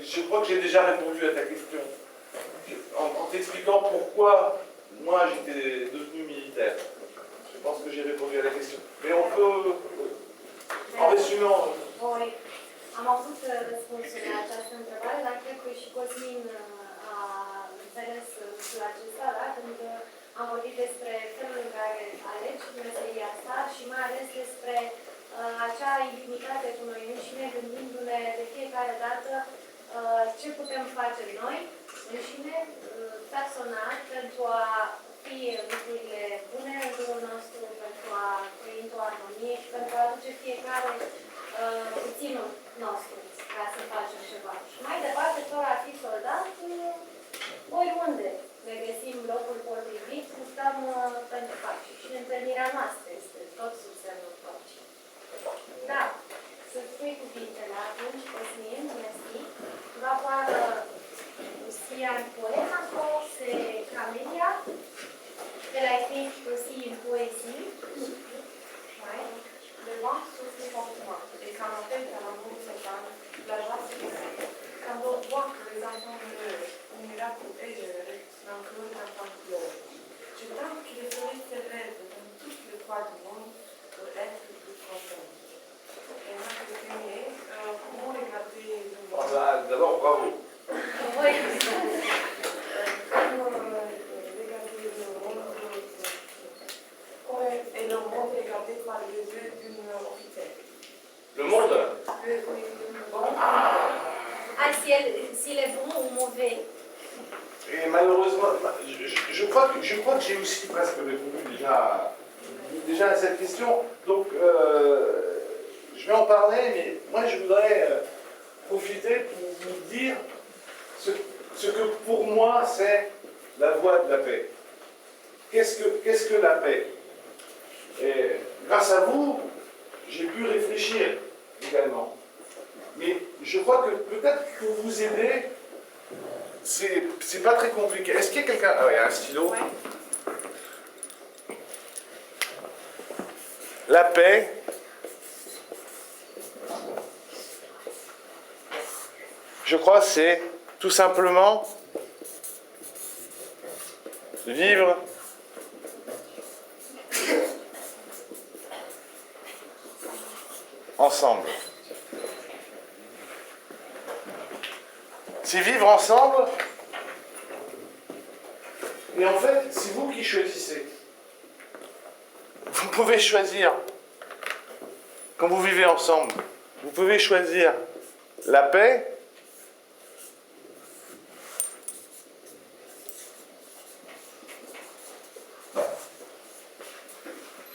je crois que j'ai déjà répondu à ta question. En t'expliquant pourquoi moi j'étais devenu militaire. Je pense que j'ai répondu à la question. Mais on peut, en résumant... Oui. Am avut răspunsul la această întrebare, dar cred că și Cosmin a înțeles lucrul acesta, da? Când am vorbit despre felul în care alegi meseria asta și mai ales despre acea intimitate cu noi înșine, gândindu-ne de fiecare dată ce putem face noi înșine, personal, pentru a fi lucrurile bune în jurul nostru, pentru a trăi într-o armonie și pentru a aduce fiecare puținul nostru ca să facem ceva. Și mai departe, fără a fi soldat, oriunde ne găsim locul potrivit, stăm pentru pace. Și întâlnirea noastră este tot sub semnul păcii. Da, să spui cuvintele atunci, Cosmin, mersi. Va voir aussi un poème encore, c'est Camélia. Elle a écrit aussi une poésie. Ouais. Le vent souffle contre moi et ça m'appelle à l'amour total, la joie c'est quand on voit que les enfants meurent, on ira pour eux dans le cœur d'un pleure. Je tente que les soleils se lèvent dans tous les coins du monde pour être plus contents. Et moi, je premier, comment regarder le monde? D'abord, bravo. Oui. Et le monde regardé par les yeux d'une officielle. Le monde? Ah, s'il est bon ou mauvais. Et malheureusement, je crois que j'ai aussi presque répondu déjà à cette question. Donc, je vais en parler, mais moi je voudrais profiter pour vous dire ce que pour moi c'est la voie de la paix. Qu'est-ce que la paix? Et grâce à vous, j'ai pu réfléchir également. Mais je crois que peut-être pour vous aider, c'est pas très compliqué. Est-ce qu'il y a quelqu'un... Ah, il y a un stylo. Ouais. La paix, je crois, c'est tout simplement vivre ensemble. C'est vivre ensemble, et en fait, c'est vous qui choisissez. Vous pouvez choisir, quand vous vivez ensemble, vous pouvez choisir la paix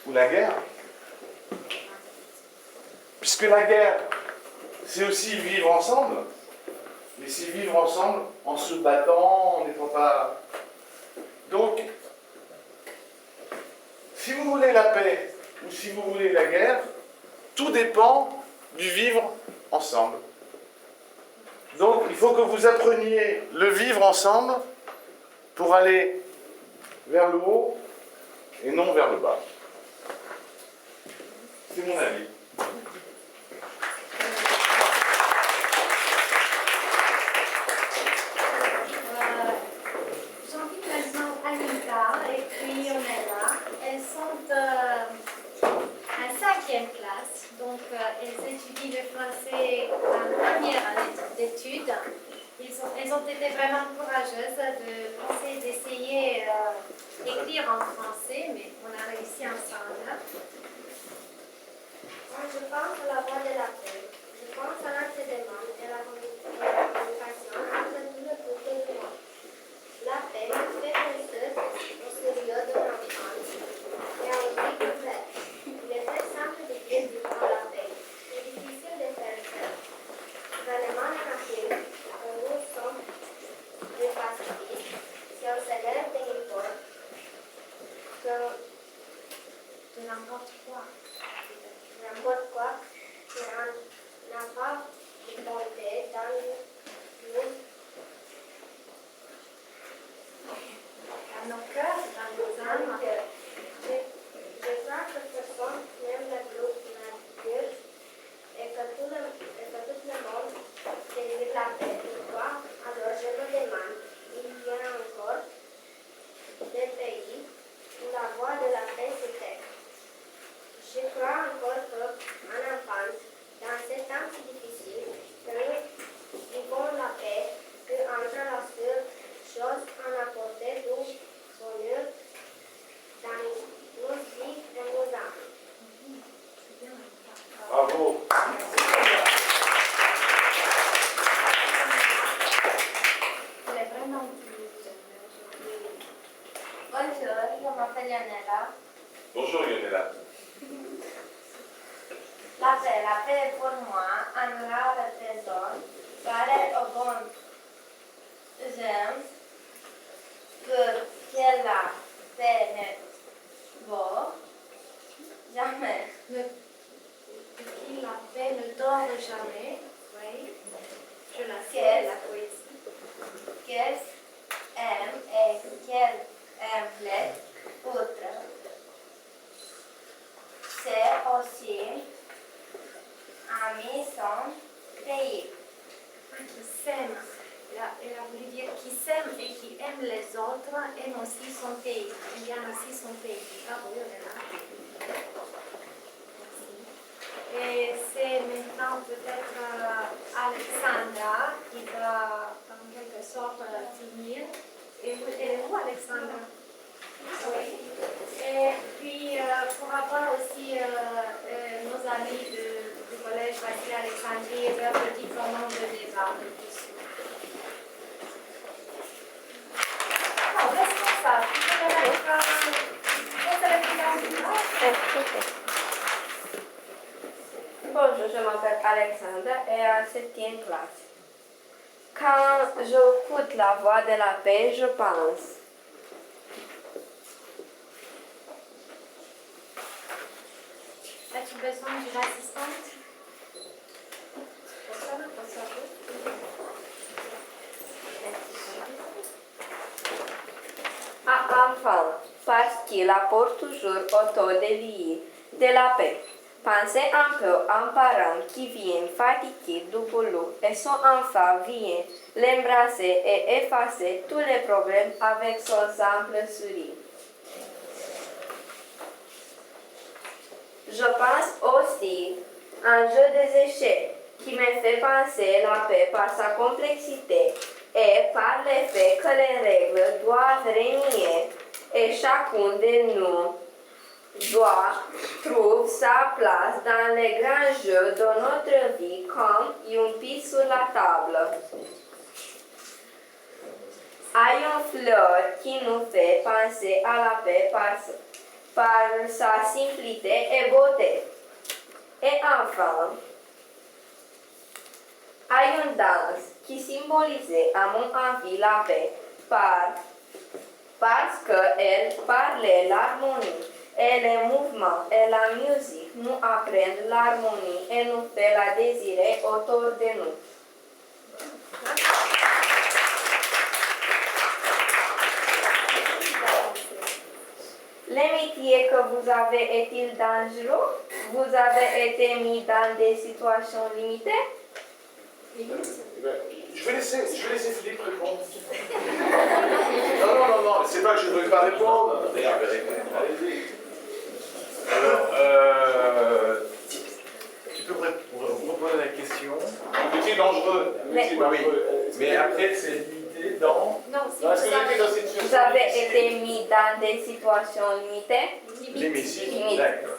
ou la guerre. Puisque la guerre, c'est aussi vivre ensemble, mais c'est vivre ensemble en se battant, en n'étant pas... Donc, si vous voulez la paix ou si vous voulez la guerre, tout dépend du vivre ensemble. Donc, il faut que vous appreniez le vivre ensemble pour aller vers le haut et non vers le bas. C'est mon avis. J'invite maintenant Anita et puis Ornella. Elles sont en 5e classe, donc elles étudient le français en première année d'études. Elles ont été vraiment courageuses d'essayer d'écrire en français, mais on a réussi ensemble. Quand je pense à la voie de la paix, je pense à l'entraînement et la communication entre tous les groupes de moi. La paix me fait penser au sérieux de l'enfance et à la vie complète. Il est très simple de dire vivre la paix. C'est difficile de faire ça. Dans le monde entier, où nous sommes des pacifistes, si on s'élève de n'importe quoi, qui n'a pas de bonté, compte, j'aime que la paix ne vaut jamais. Qui la paix ne dort jamais. Oui. Je la sais, la poésie. Qu'elle aime et qu'elle aime les autres. C'est aussi amis son pays. Qui s'aime. Elle a voulu dire qui s'aime et qui aime les autres aime aussi son pays. Aime bien aussi son pays. Ah oui, on est là. Merci. Et c'est maintenant peut-être Alexandra qui va en quelque sorte finir. Et vous, elle est où Alexandra? Oui. Et puis pour avoir aussi nos amis du collège Vassili Alexandrie, leur petit moment de débat. Non, reste comme ça. Tu peux le mettre. Bonjour, je m'appelle Alexandra et en 7e classe. Quand j'écoute la voix de la paix, je pense. As-tu besoin d'une assistante? À enfant, parce qu'il apporte toujours autour de lui de la paix. Pensez un peu à un parent qui vient fatigué du boulot et son enfant vient l'embrasser et effacer tous les problèmes avec son simple sourire. Je pense aussi à un jeu des échecs qui me fait penser la paix par sa complexité et par le fait que les règles doivent régner et chacun de nous trouve sa place dans les grands jeux de notre vie comme une pièce sur la table. Il y a une fleur qui nous fait penser à la paix par sa simplicité et beauté. Et enfin, il y a une danse qui symbolisait à mon avis la paix parce qu'elle parlait l'harmonie. Et les mouvements et la musique nous apprennent l'harmonie et nous fait la désirer autour de nous. L'amitié que vous avez est-il dangereux? Vous avez été mis dans des situations limitées? Je vais laisser Philippe répondre. Non, c'est pas que je ne veux pas répondre. Allez-y. Alors, tu peux me reposer la question. Métier dangereux. Métier dangereux. Mais après, c'est limité dans. Non, si Est-ce que vous étiez dans cette situation? Vous avez été mis dans des situations limitées? Limite. D'accord.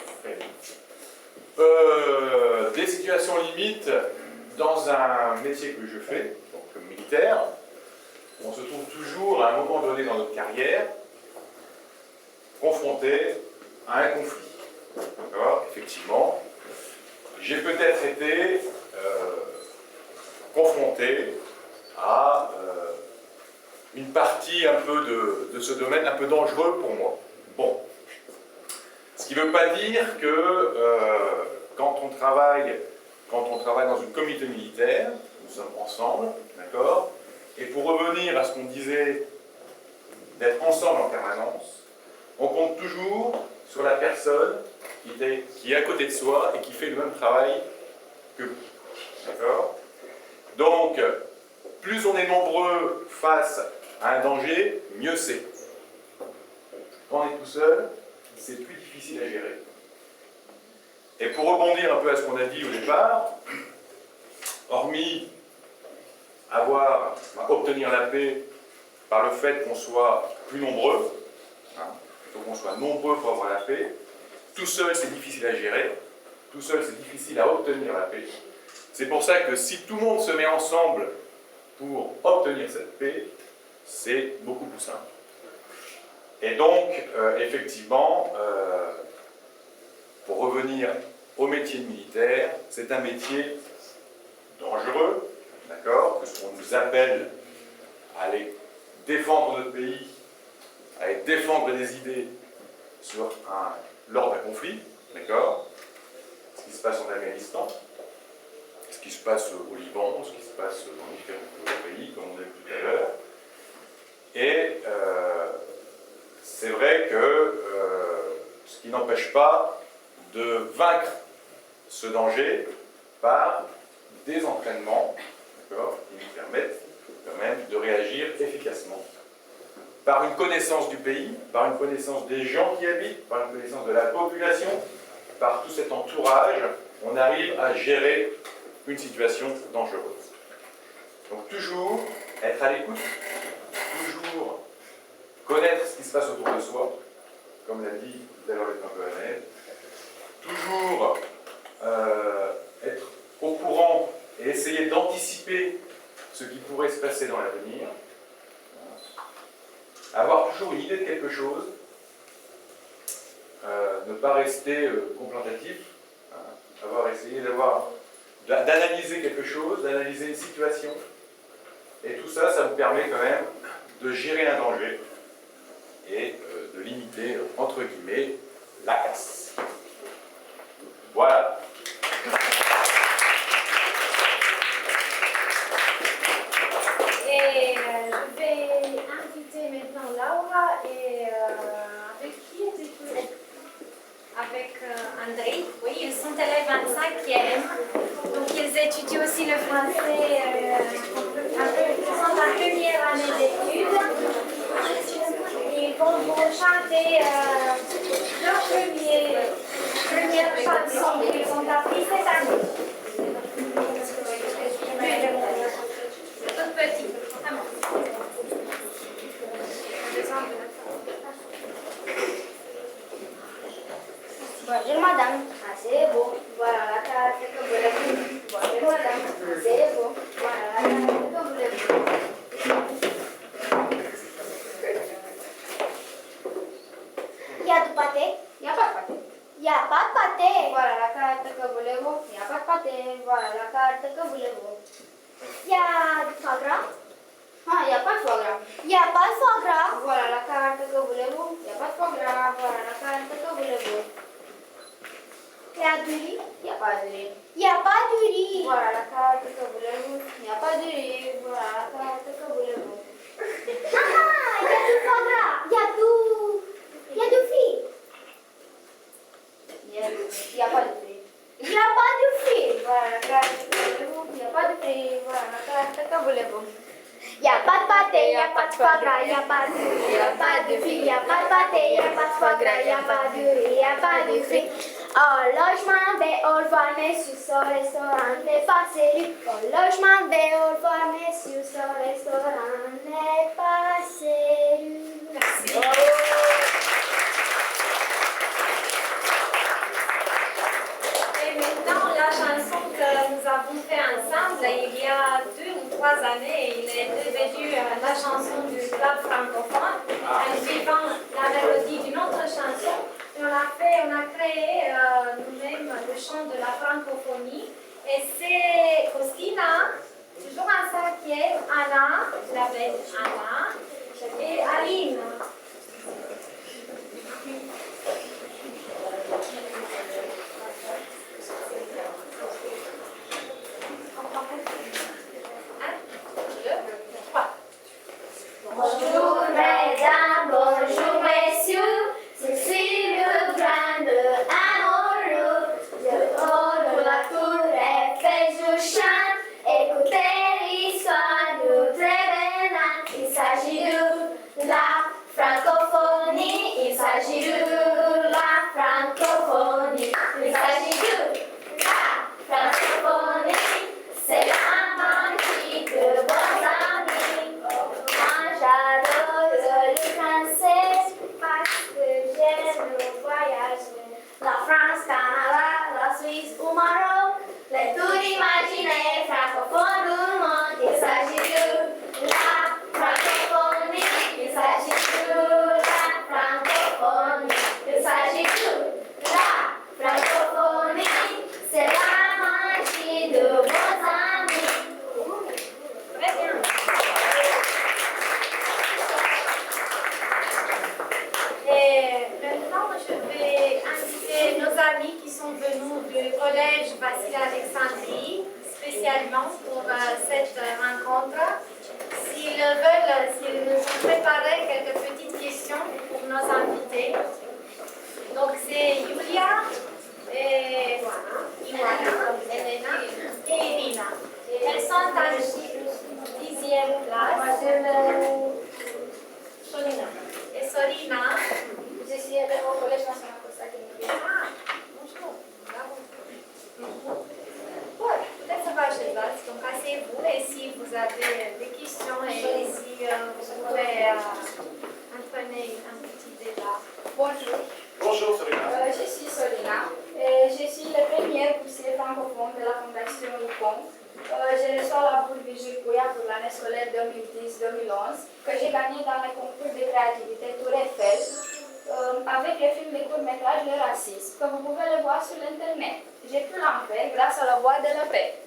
Des situations limites dans un métier que je fais, donc comme militaire, on se trouve toujours à un moment donné dans notre carrière confronté à un conflit. D'accord? Effectivement, j'ai peut-être été confronté à une partie un peu de ce domaine un peu dangereux pour moi. Bon. Ce qui ne veut pas dire que quand on travaille dans une communauté militaire, nous sommes ensemble, d'accord? Et pour revenir à ce qu'on disait d'être ensemble en permanence, on compte toujours sur la personne qui est à côté de soi et qui fait le même travail que vous. D'accord? Donc, plus on est nombreux face à un danger, mieux c'est. Quand on est tout seul, c'est plus difficile à gérer. Et pour rebondir un peu à ce qu'on a dit au départ, hormis obtenir la paix par le fait qu'on soit plus nombreux, il faut qu'on soit nombreux pour avoir la paix, tout seul c'est difficile à gérer, tout seul c'est difficile à obtenir la paix. C'est pour ça que si tout le monde se met ensemble pour obtenir cette paix, c'est beaucoup plus simple. Et donc, effectivement, pour revenir au métier de militaire, c'est un métier dangereux, d'accord, qu'on nous appelle à aller défendre notre pays, à aller défendre des idées lors d'un conflit, d'accord, ce qui se passe en Afghanistan, ce qui se passe au Liban, ce qui se passe dans différents pays, comme on a vu tout à l'heure. Et c'est vrai que ce qui n'empêche pas de vaincre ce danger par des entraînements, d'accord, qui nous permettent quand même de réagir efficacement. Par une connaissance du pays, par une connaissance des gens qui y habitent, par une connaissance de la population, par tout cet entourage, on arrive à gérer une situation dangereuse. Donc toujours être à l'écoute, toujours connaître ce qui se passe autour de soi, comme l'a dit tout à l'heure le lieutenant Cohen, toujours être au courant et essayer d'anticiper ce qui pourrait se passer dans l'avenir, avoir toujours une idée de quelque chose, ne pas rester contemplatif, avoir essayé d'analyser quelque chose, d'analyser une situation, et tout ça, ça vous permet quand même de gérer un danger et de limiter, entre guillemets, la casse. Voilà. Et je vais inviter maintenant Laura et avec qui étais-tu? Avec André, oui, ils sont élèves en 5e, donc ils étudient aussi le français, ils sont en première année d'études. Ils vont vous chanter leur première chanson qu'ils ont appris cette année. Toute petite, vraiment. Bonjour madame, c'est beau, voilà la carte que vous voulez. Bonjour madame, c'est beau, voilà la carte que vous voulez. Il y a du pâté? Il n'y a pas de pâté. Il n'y a pas de pâté. Voilà la carte que voulez-vous. Il n'y a pas de pâté. Voilà la carte que voulez-vous. Il y a du foie gras? Ah, il n'y a pas de foie gras. Il n'y a pas de foie gras. Voilà la carte que voulez-vous. Il n'y a pas de foie gras. Voilà la carte que voulez-vous. Il y a du riz? Il n'y a pas de riz. Il n'y a pas de riz. Voilà la carte que voulez-vous. Il n'y a pas de riz. Voilà la carte que voulez-vous. Ah, il y a du foie gras. Il y a du fil. Il n'y a pas de fil. Il n'y a pas de fil. Voilà la carte que voulez-vous. Il n'y a pas de fil. Voilà la carte que voulez-vous. Il n'y a pas de pâté, il n'y a pas de foie gras, il n'y a pas de riz, il n'y a pas de fil, il n'y a pas de pâté, il n'y a pas de foie gras, il n'y a pas de riz, il n'y a pas de fil. Au logement B, au revoir, messieurs, ce restaurant n'est pas sérieux. Au logement B, au revoir, messieurs, ce restaurant n'est pas sérieux. Merci. Et maintenant, la chanson que nous avons fait ensemble, il y a 2 ou 3 années, il est devenu la chanson du club francophone, en suivant la mélodie d'une autre chanson. Et on a créé nous-mêmes le chant de la francophonie. Et c'est Christina, toujours en 5e, Anna, la belle Anna, et Aline. Bonjour mesdames, bonjour messieurs, ceci le grain de amoureux. De haut de la tour Eiffel je chante, écoutez l'histoire de Trévenant. Il s'agit de la francophonie, il s'agit de la francophonie, il s'agit de la francophonie, c'est la magnifique de bons amis. Moi j'adore des questions et si vous pouvez entraîner un petit débat. Bonjour, Bonjour, Solina. je suis Solina et je suis la première boursière francophone de la Fondation ICOM. Je reçois la bourse Virgile Couillard pour l'année scolaire 2010-2011 que j'ai gagnée dans le concours de créativité Tour Eiffel avec le film de court-métrage Le Racisme, que vous pouvez le voir sur l'internet. J'ai pu l'en faire grâce à la voix de la paix.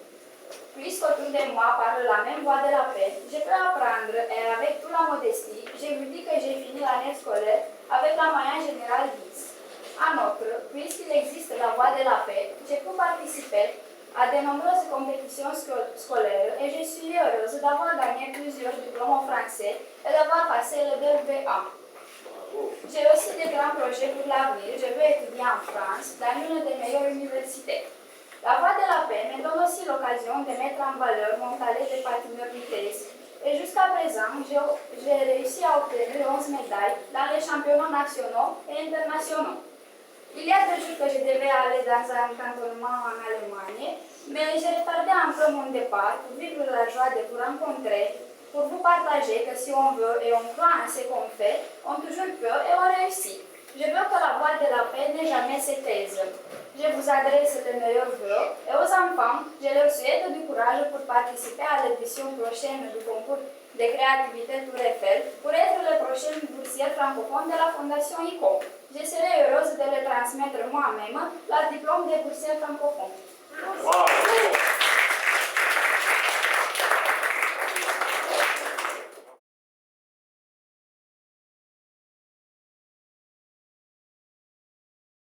Puisqu'autour de moi parle la même voix de la paix, je peux apprendre et avec toute la modestie, je vous dis que j'ai fini l'année scolaire avec la moyenne générale 10. En outre, puisqu'il existe la voix de la paix, je peux participer à de nombreuses compétitions scolaires et je suis heureuse d'avoir gagné plusieurs diplômes en français et d'avoir passé le DEL-B1. J'ai aussi de grands projets pour l'avenir. Je veux étudier en France, dans une des meilleures universités. La Voix de la paix me donne aussi l'occasion de mettre en valeur mon talent de patineur vitesse. Et jusqu'à présent, j'ai réussi à obtenir 11 médailles dans les championnats nationaux et internationaux. Il y a 2 jours que je devais aller dans un cantonnement en Allemagne, mais j'ai retardé un peu mon départ pour vivre la joie de vous rencontrer, pour vous partager que si on veut et on croit en ce qu'on fait, on toujours peut et on réussit. Je veux que la voix de la paix n'ait jamais se taise. Je vous adresse les meilleurs vœux et aux enfants, je leur souhaite du courage pour participer à l'édition prochaine du concours de créativité Tour Eiffel pour être les prochaines boursières francophones de la Fondation ICOM. Je serai heureuse de le transmettre moi-même, le diplôme des boursiers francophones.